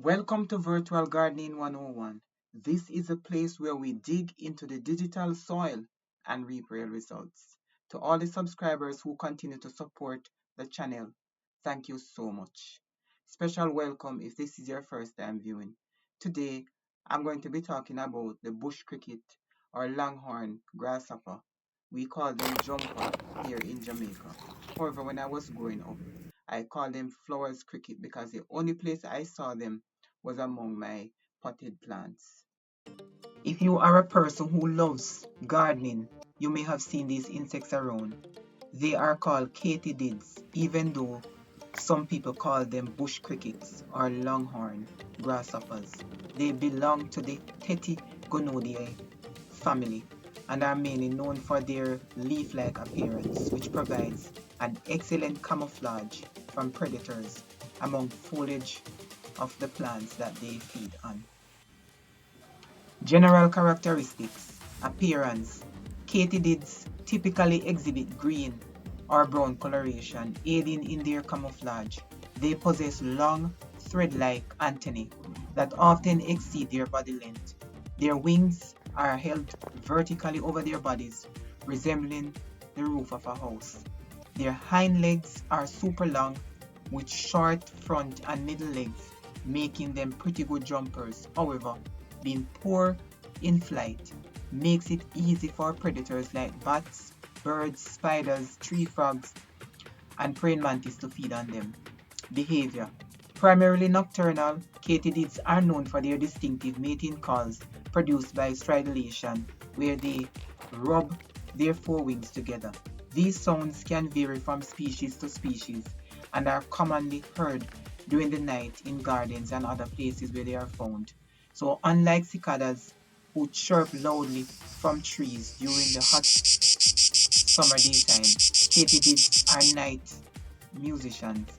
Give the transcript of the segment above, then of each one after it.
Welcome to Virtual Gardening 101. This is a place where we dig into the digital soil and reap real results. To all the subscribers who continue to support the channel, thank you so much. Special welcome if this is your first time viewing. Today, I'm going to be talking about the bush cricket or longhorn grasshopper. We call them jumper here in Jamaica. However, when I was growing up, I called them flowers cricket because the only place I saw them was among my potted plants. If you are a person who loves gardening, you may have seen these insects around. They are called Katydids, even though some people call them bush crickets or longhorn grasshoppers. They belong to the Tettigoniidae family and are mainly known for their leaf-like appearance, which provides an excellent camouflage from predators among foliage of the plants that they feed on. General characteristics. Appearance. Katydids typically exhibit green or brown coloration, aiding in their camouflage. They possess long, thread-like antennae that often exceed their body length. Their wings are held vertically over their bodies, resembling the roof of a house. Their hind legs are super long with short front and middle legs, making them pretty good jumpers. However, being poor in flight makes it easy for predators like bats, birds, spiders, tree frogs, and praying mantis to feed on them. Behavior. Primarily nocturnal, katydids are known for their distinctive mating calls produced by stridulation, where they rub their forewings together. These sounds can vary from species to species and are commonly heard during the night in gardens and other places where they are found. So unlike cicadas who chirp loudly from trees during the hot summer daytime, katydids are night musicians.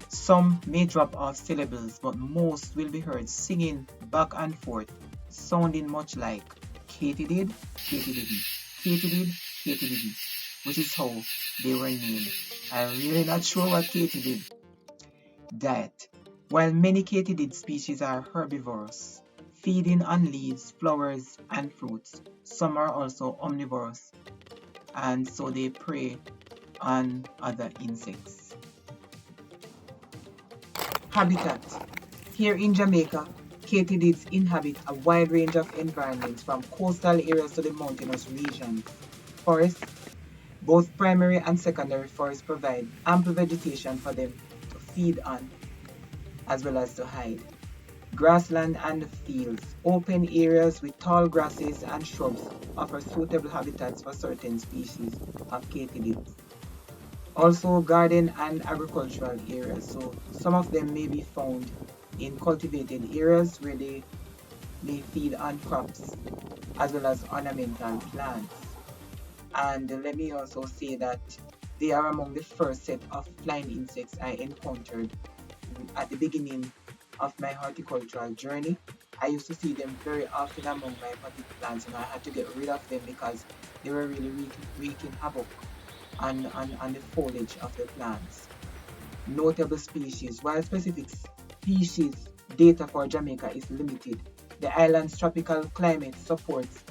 Some may drop off syllables, but most will be heard singing back and forth, sounding much like Katydid, Katydidi, Katydid, Katydidi, which is how they were named. I'm really not sure what Katydid. Diet. While many katydid species are herbivorous, feeding on leaves, flowers, and fruits, some are also omnivorous, and so they prey on other insects. Habitat. Here in Jamaica, katydids inhabit a wide range of environments from coastal areas to the mountainous regions. Forests, both primary and secondary forests provide ample vegetation for them to feed on as well as to hide. Grassland and fields, open areas with tall grasses and shrubs offer suitable habitats for certain species of katydids. Also garden and agricultural areas, so some of them may be found in cultivated areas where they may feed on crops as well as ornamental plants. And let me also say that they are among the first set of flying insects I encountered at the beginning of my horticultural journey. I used to see them very often among my potted plants, and I had to get rid of them because they were really wreaking havoc on the foliage of the plants. Notable species. While specific species data for Jamaica is limited, the island's tropical climate supports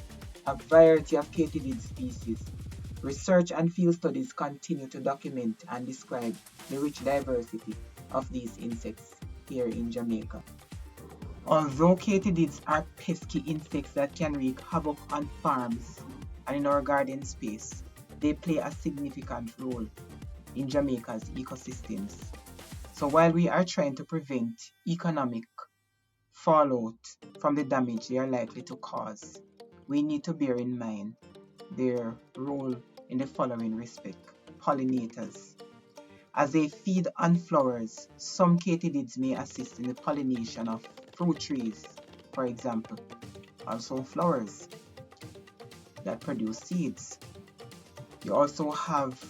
a variety of katydid species. Research and field studies continue to document and describe the rich diversity of these insects here in Jamaica. Although katydids are pesky insects that can wreak havoc on farms and in our garden space, they play a significant role in Jamaica's ecosystems. So while we are trying to prevent economic fallout from the damage they are likely to cause, we need to bear in mind their role in the following respect. Pollinators. As they feed on flowers, some katydids may assist in the pollination of fruit trees, for example. Also flowers that produce seeds. You also have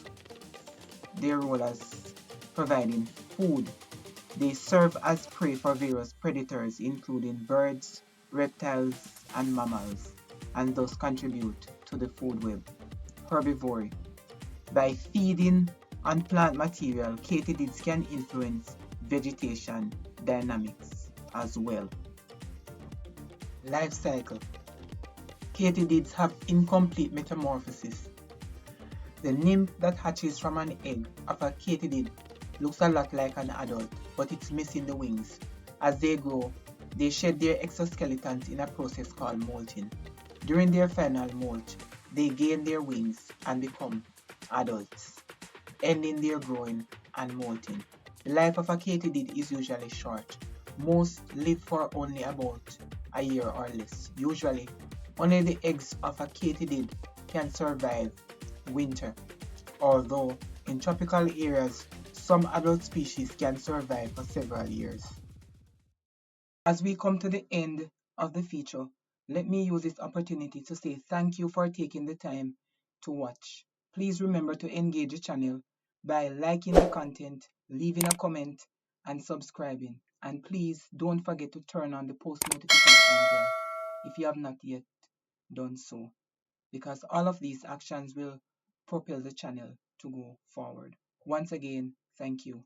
their role as providing food. They serve as prey for various predators, including birds, reptiles, and mammals, and thus contribute to the food web. Herbivory. By feeding on plant material, katydids can influence vegetation dynamics. as well. Life cycle. Katydids have incomplete metamorphosis. The nymph that hatches from an egg of a katydid looks a lot like an adult, but it's missing the wings. As they grow, they shed their exoskeletons in a process called molting. During their final molt, they gain their wings and become adults, ending their growing and molting. The life of a katydid is usually short. Most live for only about a year or less. Usually, only the eggs of a katydid can survive winter, although in tropical areas, some adult species can survive for several years. As we come to the end of the feature, let me use this opportunity to say thank you for taking the time to watch. Please remember to engage the channel by liking the content, leaving a comment, and subscribing. And please don't forget to turn on the post notification bell if you have not yet done so, because all of these actions will propel the channel to go forward. Once again, thank you.